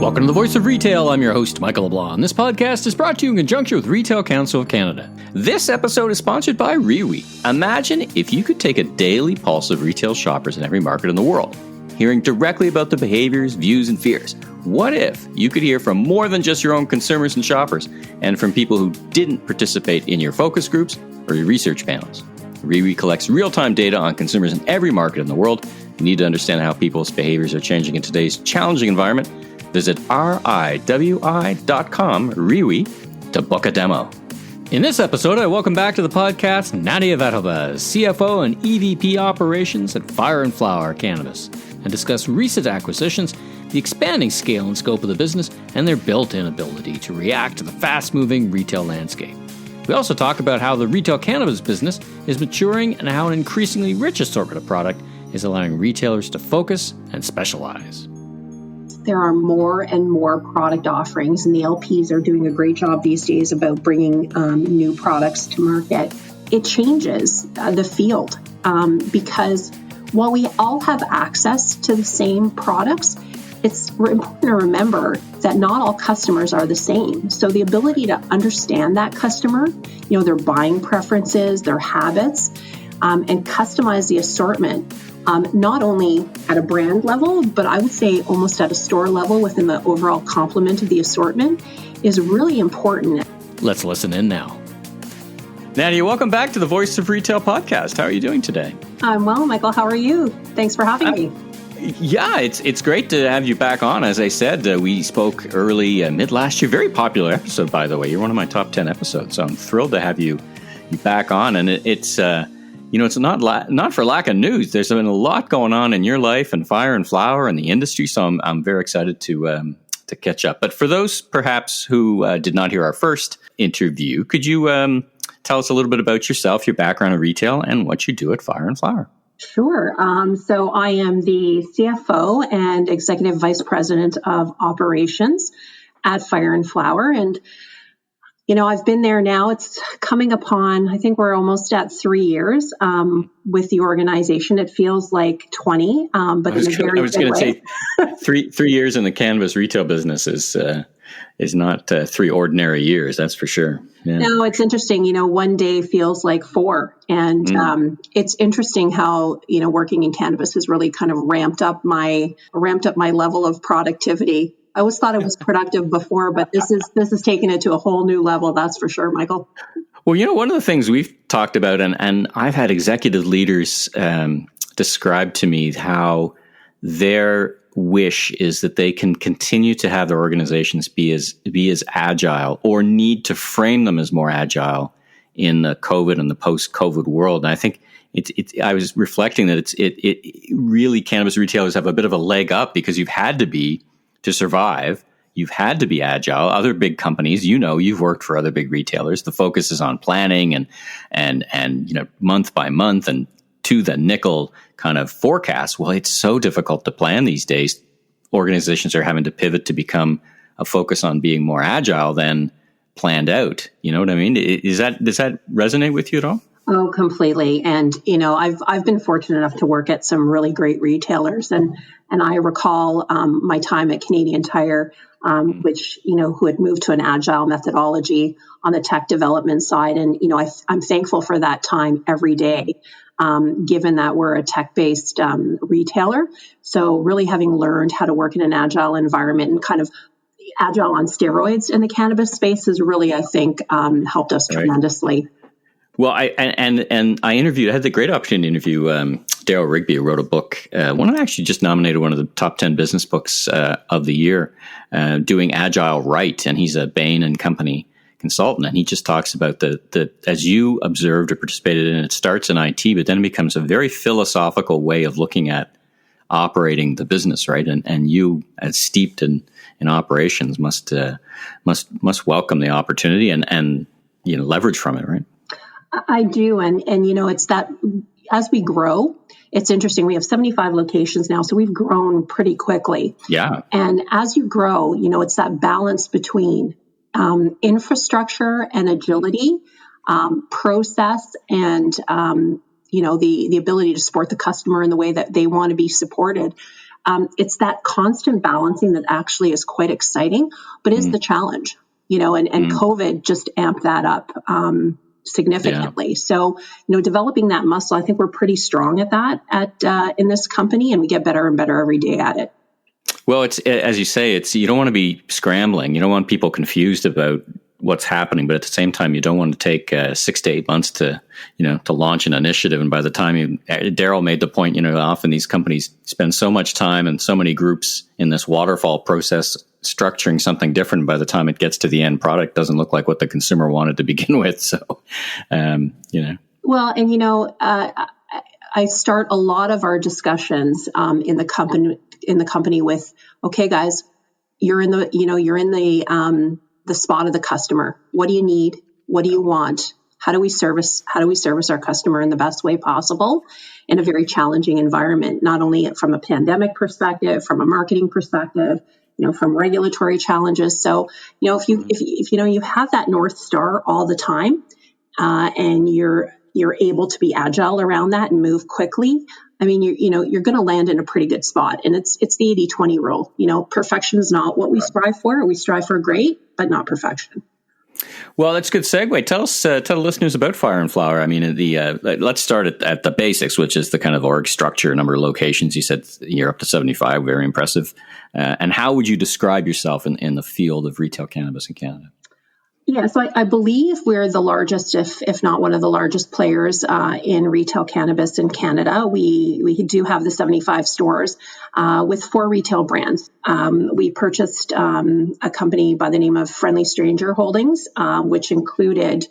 Welcome to the Voice of Retail. I'm your host, Michael LeBlanc. This podcast is brought to you in conjunction with Retail Council of Canada. This episode is sponsored by Rewe. Imagine if you could take a daily pulse of retail shoppers in every market in the world, hearing directly about the behaviors, views, and fears. What if you could hear from more than just your own consumers and shoppers, and from people who didn't participate in your focus groups or your research panels? Rewe collects real-time data on consumers in every market in the world. You need to understand how people's behaviors are changing in today's challenging environment. Visit riwi.com, Rewe, to book a demo. In this episode, I welcome back to the podcast Nadia Vattovaz, CFO and EVP Operations at Fire & Flower Cannabis, and discuss recent acquisitions, the expanding scale and scope of the business, and their built-in ability to react to the fast-moving retail landscape. We also talk about how the retail cannabis business is maturing and how an increasingly rich assortment of product is allowing retailers to focus and specialize. There are more and more product offerings, and the LPs are doing a great job these days about bringing new products to market. It changes the field because while we all have access to the same products, it's important to remember that not all customers are the same. So the ability to understand that customer, their buying preferences, their habits, and customize the assortment, not only at a brand level, but I would say almost at a store level within the overall complement of the assortment, is really important. Let's listen in now. Nadia, welcome back to the Voice of Retail podcast. How are you doing today? I'm well, Michael. How are you? Thanks for having me. Yeah, it's great to have you back on. As I said, we spoke early, mid last year. Very popular episode, by the way. You're one of my top 10 episodes, so I'm thrilled to have you back on. And it's not for lack of news. There's been a lot going on in your life and Fire & Flower and the industry, so I'm very excited to catch up. But for those perhaps who did not hear our first interview, could you tell us a little bit about yourself, your background in retail, and what you do at Fire & Flower? Sure. So I am the CFO and Executive Vice President of Operations at Fire & Flower. And, I've been there now. It's coming upon, I think we're almost at 3 years with the organization. It feels like 20, but I was going to say 3 years in the cannabis retail business is not 3 ordinary years. That's for sure. Yeah. No, it's interesting. One day feels like 4. And it's interesting how, working in cannabis has really kind of ramped up my level of productivity. I always thought it was productive before, but this is taking it to a whole new level. That's for sure, Michael. Well, one of the things we've talked about, and I've had executive leaders describe to me how their wish is that they can continue to have their organizations be as agile, or need to frame them as more agile in the COVID and the post-COVID world. And I think I was reflecting that it really, cannabis retailers have a bit of a leg up because you've had to be to survive. You've had to be agile. Other big companies, you've worked for other big retailers. The focus is on planning and month by month and to the nickel kind of forecast. Well, it's so difficult to plan these days. Organizations are having to pivot to become a focus on being more agile than planned out. You know what I mean? Does that resonate with you at all? Oh, completely. And, I've been fortunate enough to work at some really great retailers. And I recall my time at Canadian Tire, which, who had moved to an agile methodology on the tech development side. And, I'm thankful for that time every day, given that we're a tech-based retailer. So really having learned how to work in an agile environment and kind of agile on steroids in the cannabis space has really, I think, helped us tremendously. Well, I had the great opportunity to interview Daryl Rigby, who wrote a book, actually just nominated one of the top 10 business books of the year, doing Agile Right. And he's a Bain and Company consultant. And he just talks about the as you observed or participated in, it starts in IT, but then it becomes a very philosophical way of looking at operating the business, right? And you, as steeped in operations, must welcome the opportunity and leverage from it, right? I do. And it's that as we grow, it's interesting. We have 75 locations now, so we've grown pretty quickly. Yeah. And as you grow, it's that balance between infrastructure and agility, process and, the ability to support the customer in the way that they want to be supported. It's that constant balancing that actually is quite exciting, but is the challenge, and COVID just amped that up significantly. Yeah. So, developing that muscle, I think we're pretty strong at that in this company, and we get better and better every day at it. Well, it's, as you say, you don't want to be scrambling. You don't want people confused about what's happening, but at the same time, you don't want to take 6 to 8 months to launch an initiative. And by the time Daryl made the point, often these companies spend so much time and so many groups in this waterfall process structuring something different. By the time it gets to the end product, it doesn't look like what the consumer wanted to begin with. So, Well, and I start a lot of our discussions in the company with, okay, guys, you're in the spot of the customer. What do you need? What do you want? How do we service our customer in the best way possible in a very challenging environment, not only from a pandemic perspective, from a marketing perspective, from regulatory challenges. So, if you have that North Star all the time, and you're able to be agile around that and move quickly, I mean, you're going to land in a pretty good spot. And it's the 80-20 rule. Perfection is not what we strive for. We strive for great, but not perfection. Well, that's a good segue. Tell the listeners about Fire and Flower. I mean, let's start at the basics, which is the kind of org structure, number of locations. You said you're up to 75, very impressive. And how would you describe yourself in the field of retail cannabis in Canada? Yeah, so I believe we're the largest, if not one of the largest players in retail cannabis in Canada. We do have the 75 stores with 4 retail brands. We purchased a company by the name of Friendly Stranger Holdings, which included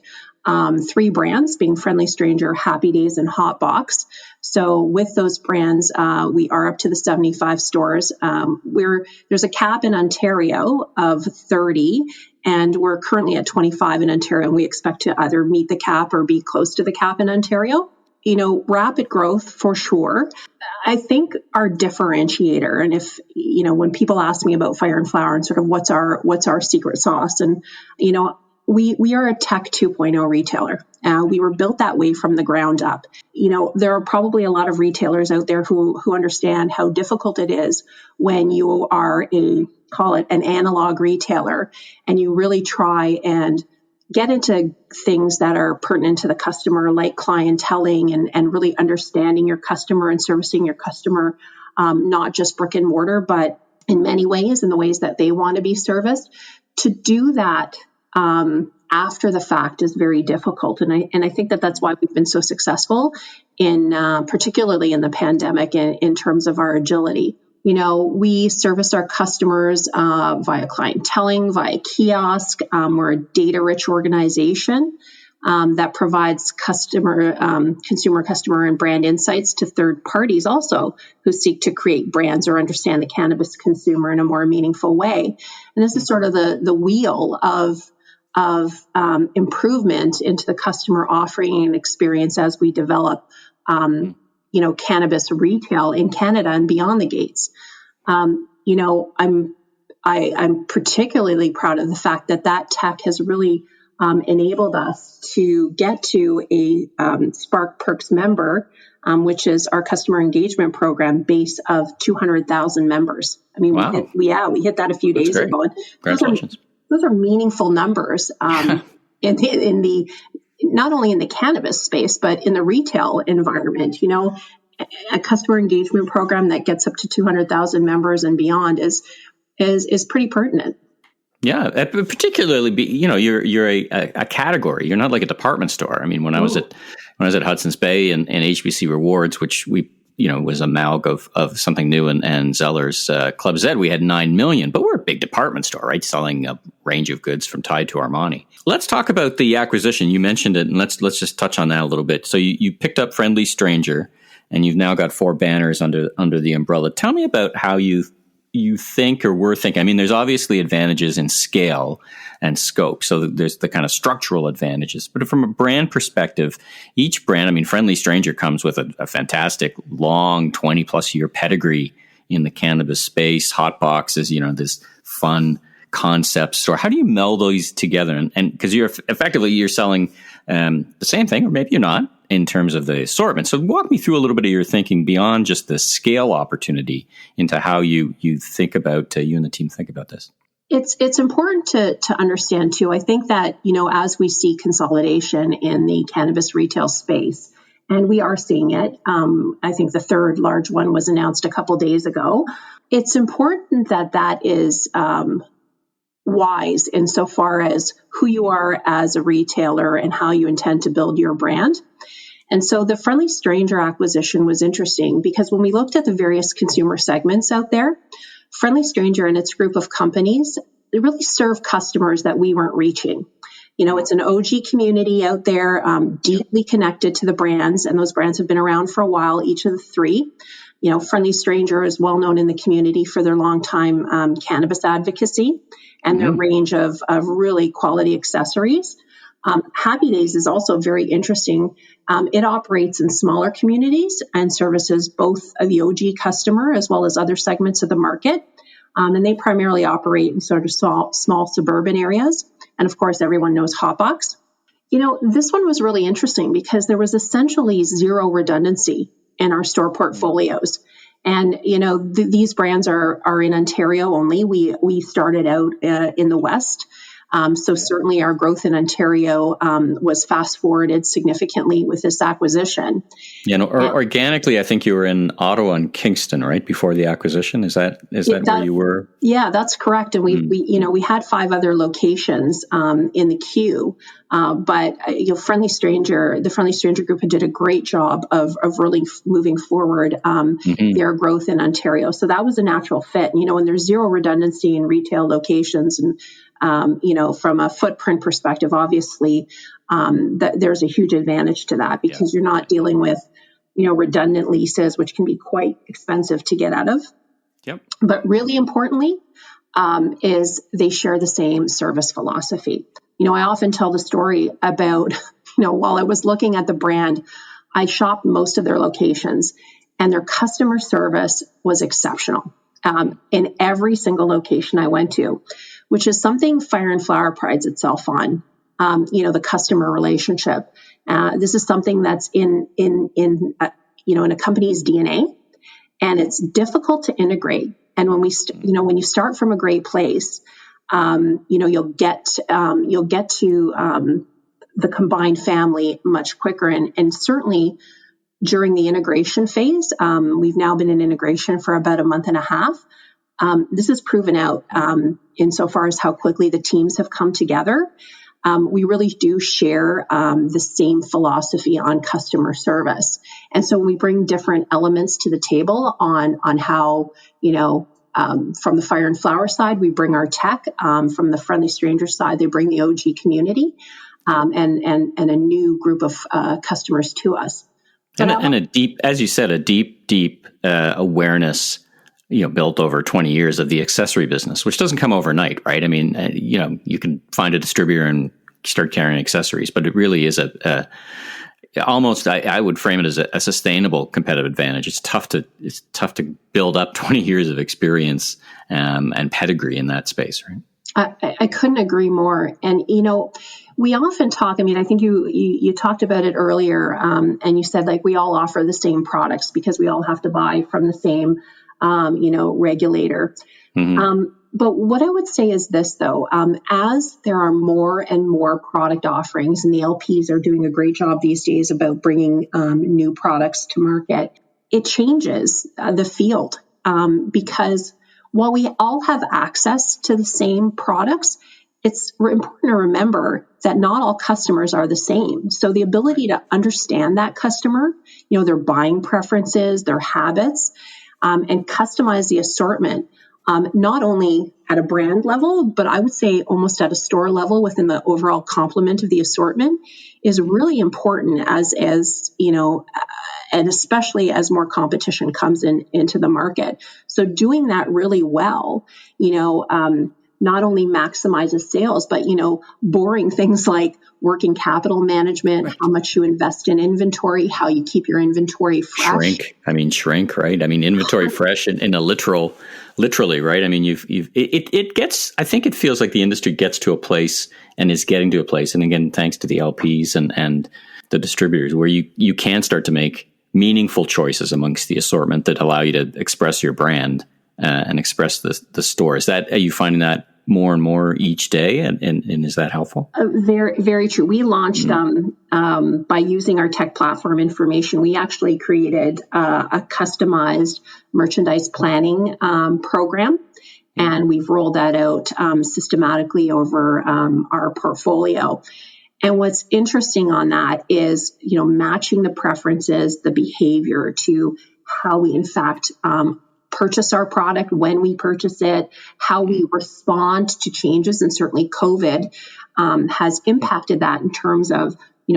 3 brands, being Friendly Stranger, Happy Days, and Hot Box. So with those brands, we are up to the 75 stores. There's a cap in Ontario of 30, and we're currently at 25 in Ontario, and we expect to either meet the cap or be close to the cap in Ontario. Rapid growth for sure. I think our differentiator, and if, when people ask me about Fire and Flower and sort of what's our secret sauce, and, we are a tech 2.0 retailer. We were built that way from the ground up. There are probably a lot of retailers out there who understand how difficult it is when you are call it an analog retailer, and you really try and get into things that are pertinent to the customer, like clienteling and really understanding your customer and servicing your customer, not just brick and mortar, but in many ways, in the ways that they want to be serviced. To do that after the fact is very difficult. And I think that's why we've been so successful particularly in the pandemic in terms of our agility. We service our customers via clienteling, via kiosk. We're a data-rich organization that provides consumer, and brand insights to third parties also who seek to create brands or understand the cannabis consumer in a more meaningful way. And this is sort of the wheel of improvement into the customer offering and experience as we develop cannabis retail in Canada and beyond the gates. I'm particularly proud of the fact that tech has really enabled us to get to a Spark Perks member, which is our customer engagement program base of 200,000 members. I mean, wow. we hit that a few days ago. And congratulations. Those are meaningful numbers in the not only in the cannabis space, but in the retail environment. A customer engagement program that gets up to 200,000 members and beyond is pretty pertinent. Yeah, particularly, you're a category. You're not like a department store. I mean, when I was at Hudson's Bay and HBC Rewards, which we was a amalgam of something new and Zeller's Club Z, we had 9 million, but we're a big department store, right? Selling a range of goods from Tide to Armani. Let's talk about the acquisition. You mentioned it, and let's just touch on that a little bit. So you picked up Friendly Stranger, and you've now got 4 banners under the umbrella. Tell me about how you think or were thinking. I mean, there's obviously advantages in scale and scope. So there's the kind of structural advantages. But from a brand perspective, each brand, I mean, Friendly Stranger comes with a fantastic long 20-plus year pedigree in the cannabis space. Hot Box is, this fun concept store. How do you meld those together? And because you're selling the same thing, or maybe you're not. in terms of the assortment. So walk me through a little bit of your thinking beyond just the scale opportunity into how you think about, you and the team think about this. It's important to understand too. I think that, as we see consolidation in the cannabis retail space, and we are seeing it, I think the third large one was announced a couple days ago. It's important that is wise insofar as who you are as a retailer and how you intend to build your brand. And so the Friendly Stranger acquisition was interesting because when we looked at the various consumer segments out there, Friendly Stranger and its group of companies, they really serve customers that we weren't reaching. It's an OG community out there, deeply connected to the brands, and those brands have been around for a while, each of the three. Friendly Stranger is well known in the community for their long-time cannabis advocacy and their range of really quality accessories. Happy Days is also very interesting. It operates in smaller communities and services both the OG customer as well as other segments of the market. And they primarily operate in sort of small suburban areas. And of course, everyone knows Hotbox. This one was really interesting because there was essentially zero redundancy in our store portfolios. And, these brands are in Ontario only. We started out in the West. So certainly our growth in Ontario was fast forwarded significantly with this acquisition. Organically, I think you were in Ottawa and Kingston, right, before the acquisition. Is that where you were? Yeah, that's correct. And we had 5 other locations in the queue. But the Friendly Stranger Group did a great job of really moving forward their growth in Ontario. So that was a natural fit. When there's zero redundancy in retail locations and from a footprint perspective, obviously, there's a huge advantage to that because you're not dealing with, redundant leases, which can be quite expensive to get out of. Yep. But really importantly, is they share the same service philosophy. I often tell the story about, while I was looking at the brand, I shopped most of their locations and their customer service was exceptional in every single location I went to, which is something Fire and Flower prides itself on. The customer relationship. This is something that's in a company's DNA, and it's difficult to integrate. And when when you start from a great place, you'll get to the combined family much quicker, and certainly during the integration phase, we've now been in integration for about a month and a half. This has proven out insofar as how quickly the teams have come together. We really do share the same philosophy on customer service. And so when we bring different elements to the table on how, from the Fire and Flower side, we bring our tech. From the Friendly Stranger side, they bring the OG community and a new group of customers to us. And a deep, as you said, a deep awareness, built over 20 years of the accessory business, which doesn't come overnight, right? I mean, you can find a distributor and start carrying accessories, but it really is almost, I would frame it as a sustainable competitive advantage. It's tough to build up 20 years of experience and pedigree in that space, right? I couldn't agree more. And, we often talk, I think you talked about it earlier, and you said we all offer the same products because we all have to buy from the same, regulator. Mm-hmm. But what I would say is this, though, as there are more and more product offerings, and the LPs are doing a great job these days about bringing new products to market, it changes the field because while we all have access to the same products, it's important to remember that not all customers are the same. So the ability to understand that customer, their buying preferences, their habits, and customize the assortment, not only at a brand level, but I would say almost at a store level within the overall complement of the assortment is really important as and especially as more competition comes into the market. So doing that really well, not only maximizes sales, but, boring things like working capital management, right. How much you invest in inventory, how you keep your inventory fresh. Shrink, right? Inventory fresh in a literally, right? It gets, I think it feels like the industry gets to a place and is getting to a place. And again, thanks to the LPs and the distributors, where you can start to make meaningful choices amongst the assortment that allow you to express your brand and express the store. Are you finding that more and more each day, and is that helpful? Very, very true. We launched by using our tech platform information. We actually created a customized merchandise planning program, and we've rolled that out systematically over our portfolio. And what's interesting on that is, matching the preferences, the behavior to how we in fact purchase our product, when we purchase it, how we respond to changes. And certainly COVID has impacted that in terms of,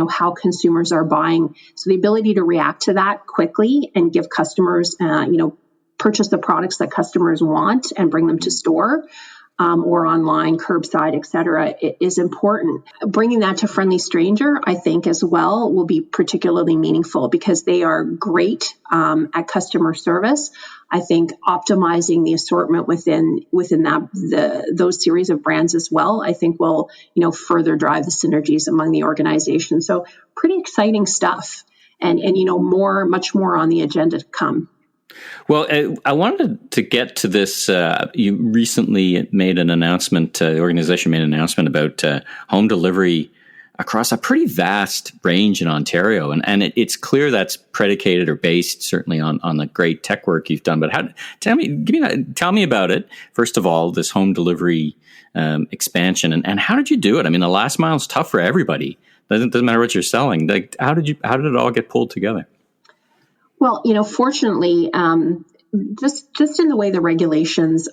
how consumers are buying. So the ability to react to that quickly and give customers, purchase the products that customers want and bring them to store or online, curbside, et cetera, it is important. Bringing that to Friendly Stranger, I think as well, will be particularly meaningful because they are great at customer service. I think optimizing the assortment within those series of brands as well, I think will, further drive the synergies among the organization. So pretty exciting stuff, and much more on the agenda to come. Well, I wanted to get to this. You recently made an announcement, the organization made an announcement about home delivery across a pretty vast range in Ontario. And it's clear that's predicated or based certainly on the great tech work you've done. But tell me about it. First of all, this home delivery expansion, and how did you do it? I mean, the last mile is tough for everybody. Doesn't matter what you're selling. Like, how did it all get pulled together? Well, fortunately, just in the way the regulations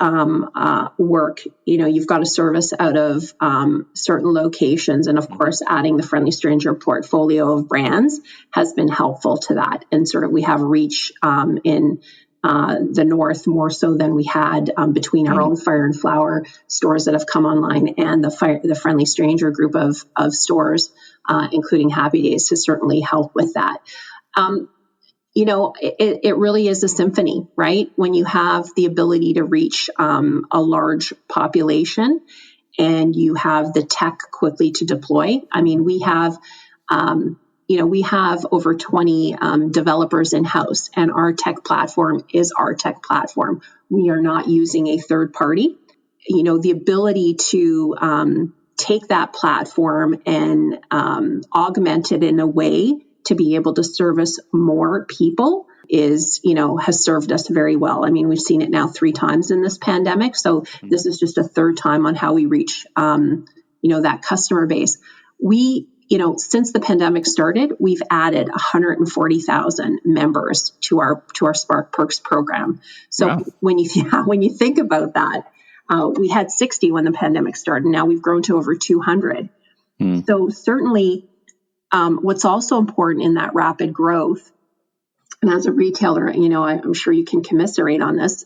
work, you've got a service out of certain locations. And of course, adding the Friendly Stranger portfolio of brands has been helpful to that. And sort of we have reach in the north more so than we had between our own Fire and Flower stores that have come online and the Friendly Stranger group of stores, including Happy Days, has certainly helped with that. It really is a symphony, right? When you have the ability to reach a large population and you have the tech quickly to deploy. I mean, we have over 20 developers in-house, and our tech platform is our tech platform. We are not using a third party. The ability to take that platform and augment it in a way to be able to service more people has served us very well. I mean, we've seen it now 3 times in this pandemic. So this is just a third time on how we reach, that customer base. We, since the pandemic started, we've added 140,000 members to our Spark Perks program. So wow. when you think about that, we had 60 when the pandemic started. Now we've grown to over 200. So certainly, what's also important in that rapid growth, and as a retailer, I'm sure you can commiserate on this,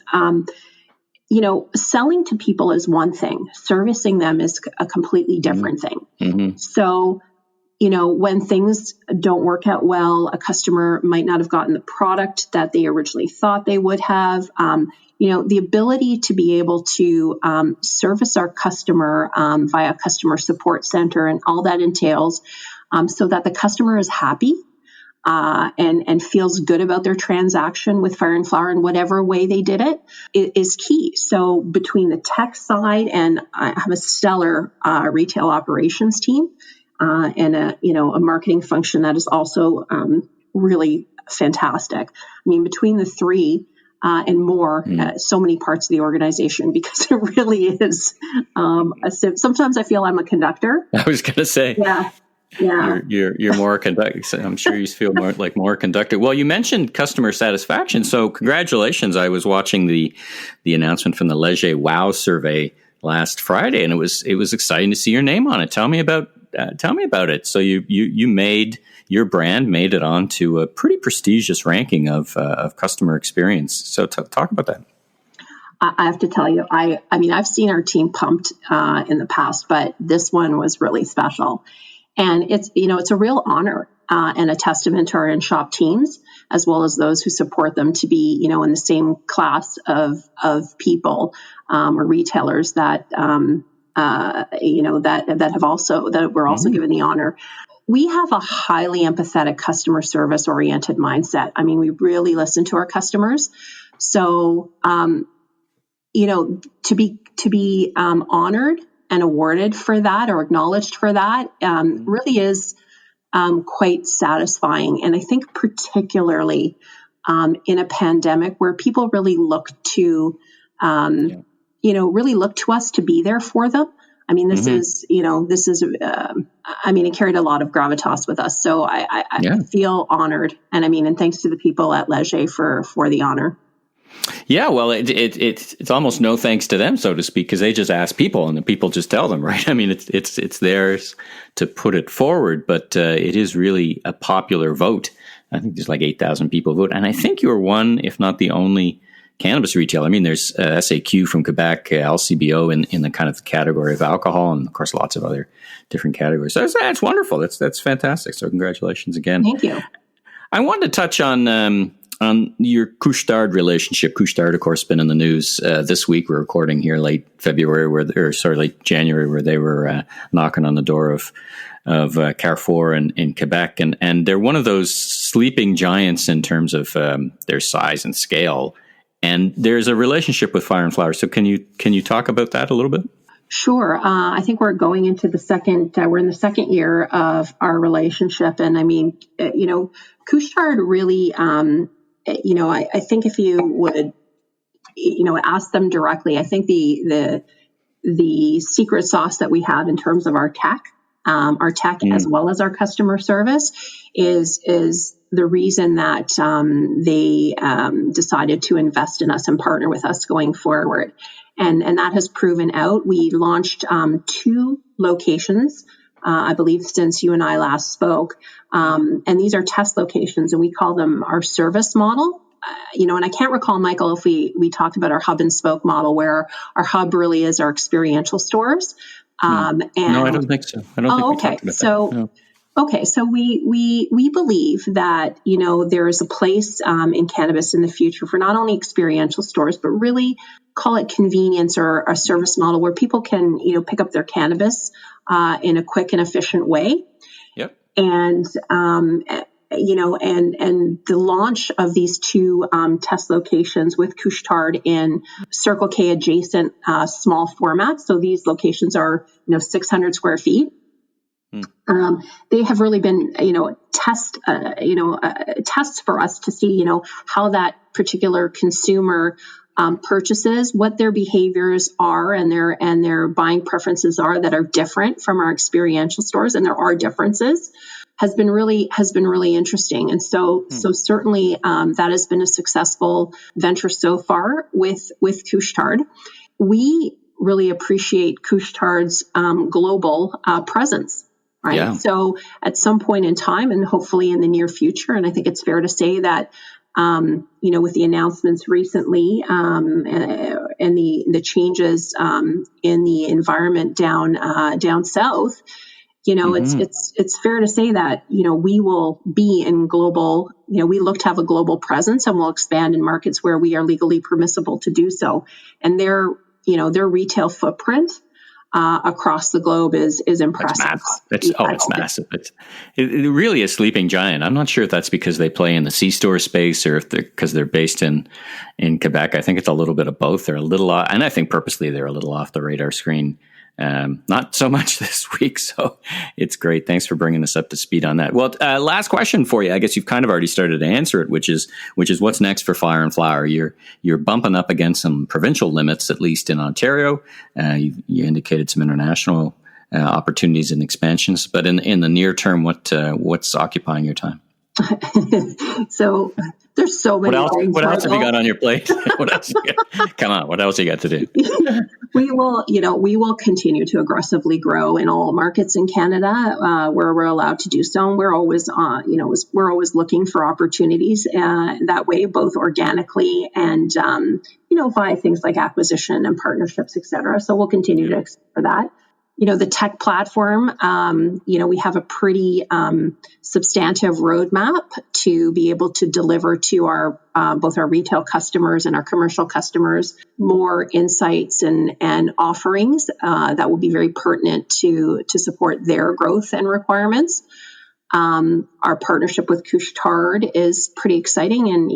selling to people is one thing. Servicing them is a completely different thing. Mm-hmm. So, when things don't work out well, a customer might not have gotten the product that they originally thought they would have. The ability to be able to service our customer via customer support center and all that entails, so that the customer is happy and feels good about their transaction with Fire and Flower in whatever way they did it is key. So between the tech side, and I have a stellar retail operations team and a marketing function that is also really fantastic. I mean, between the three and more, so many parts of the organization, because it really is. Sometimes I feel I'm a conductor. I was going to say, yeah. You're more conducted. I'm sure you feel more conducted. Well, you mentioned customer satisfaction, so congratulations. I was watching the announcement from the Leger Wow survey last Friday, and it was exciting to see your name on it. Tell me about it. So you made your brand made it onto a pretty prestigious ranking of customer experience. So talk about that. I have to tell you, I mean, I've seen our team pumped in the past, but this one was really special. And it's a real honor and a testament to our in-shop teams, as well as those who support them, to be, in the same class of people or retailers that, that we're also given the honor. we have a highly empathetic, customer service oriented mindset. I mean, we really listen to our customers. So, to be honored and awarded for that or acknowledged for that really is quite satisfying. And I think particularly in a pandemic where people really look to, really look to us to be there for them. I mean, it carried a lot of gravitas with us. So I feel honored. And thanks to the people at Leger for the honor. Yeah, well, it's almost no thanks to them, so to speak, because they just ask people and the people just tell them, right? I mean, it's theirs to put it forward, but it is really a popular vote. I think there's like 8,000 people vote. And I think you're one, if not the only cannabis retailer. I mean, there's SAQ from Quebec, LCBO in the kind of category of alcohol, and of course, lots of other different categories. So that's wonderful. That's fantastic. So congratulations again. Thank you. I wanted to touch on your Couche-Tard relationship. Couche-Tard, of course, been in the news this week. We're recording here late January, where they were knocking on the door of Carrefour in Quebec, and they're one of those sleeping giants in terms of their size and scale. And there's a relationship with Fire and Flower. So can you talk about that a little bit? Sure. I think we're going into we're in the second year of our relationship. And I mean, Couche-Tard really, I think if you would, ask them directly, I think the secret sauce that we have in terms of our tech as well as our customer service is the reason that they decided to invest in us and partner with us going forward. And that has proven out. We launched 2 locations, I believe, since you and I last spoke. And these are test locations, and we call them our service model. And I can't recall, Michael, if we talked about our hub and spoke model, where our hub really is our experiential stores. No, I don't think so. I don't think we talked about that. No. Okay, so we believe that, there is a place in cannabis in the future for not only experiential stores, but really call it convenience or a service model where people can, pick up their cannabis in a quick and efficient way. Yep. And, and the launch of these 2 test locations with Couche-Tard in Circle K adjacent small formats. So these locations are, 600 square feet. They have really been, tests for us to see, how that particular consumer purchases, what their behaviors are, and their buying preferences are that are different from our experiential stores, and there are differences. Has been really interesting, and so certainly that has been a successful venture so far with Couche-Tard. We really appreciate Couche-Tard's global presence. Right. Yeah. So at some point in time, and hopefully in the near future, and I think it's fair to say that, with the announcements recently and the changes in the environment down south, it's fair to say that, we will be in global, we look to have a global presence, and we'll expand in markets where we are legally permissible to do so. And their retail footprint across the globe is impressive. It's massive. It really is sleeping giant. I'm not sure if that's because they play in the C-store space or if because they're based in Quebec. I think it's a little bit of both. They're a little off, and I think purposely they're a little off the radar screen. Not so much this week, so it's great. Thanks for bringing us up to speed on that. Well, last question for you. I guess you've kind of already started to answer it, which is what's next for Fire and Flower. You're bumping up against some provincial limits, at least in Ontario. You indicated some international opportunities and expansions, but in the near term, what's occupying your time? So there's so many things. What else have you got on your plate? What else? Come on, what else you got to do? We will continue to aggressively grow in all markets in Canada where we're allowed to do so. And we're always looking for opportunities that way, both organically and via things like acquisition and partnerships, et cetera. So we'll continue to explore that. The tech platform, we have a pretty substantive roadmap to be able to deliver to our both our retail customers and our commercial customers more insights and offerings that will be very pertinent to support their growth and requirements. Our partnership with Couche-Tard is pretty exciting, and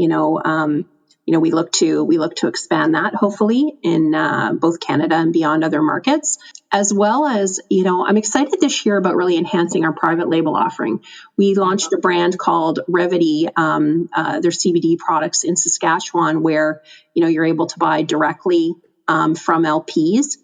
we look to expand that hopefully in both Canada and beyond other markets, as well as I'm excited this year about really enhancing our private label offering. We launched a brand called Revity, their CBD products in Saskatchewan, where you're able to buy directly from LPs.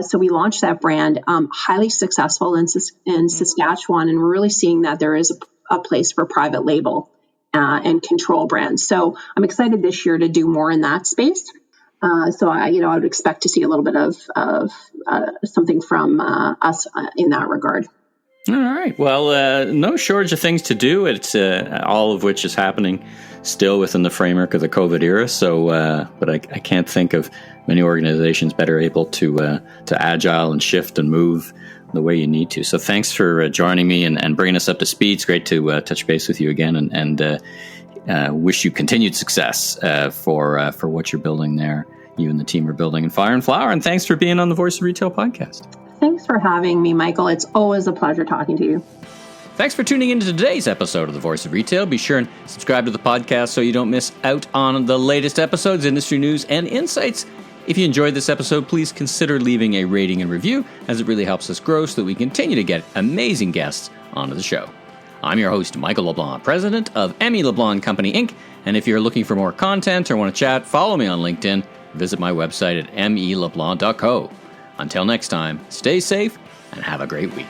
So we launched that brand, highly successful in Saskatchewan, and we're really seeing that there is a place for private label and control brands. So I'm excited this year to do more in that space. So I would expect to see a little bit of something from us in that regard. All right. Well, no shortage of things to do. It's all of which is happening still within the framework of the COVID era. So, but I can't think of many organizations better able to agile and shift and move the way you need to. So thanks for joining me and bringing us up to speed. It's great to touch base with you again, and wish you continued success for what you're building there. You and the team are building in Fire and Flower. And thanks for being on the Voice of Retail podcast. Thanks for having me, Michael. It's always a pleasure talking to you. Thanks for tuning into today's episode of The Voice of Retail. Be sure and subscribe to the podcast so you don't miss out on the latest episodes, industry news, and insights. If you enjoyed this episode, please consider leaving a rating and review, as it really helps us grow so that we continue to get amazing guests onto the show. I'm your host, Michael LeBlanc, president of LeBlanc Company Inc. And if you're looking for more content or want to chat, follow me on LinkedIn. Visit my website at meleblanc.co. Until next time, stay safe and have a great week.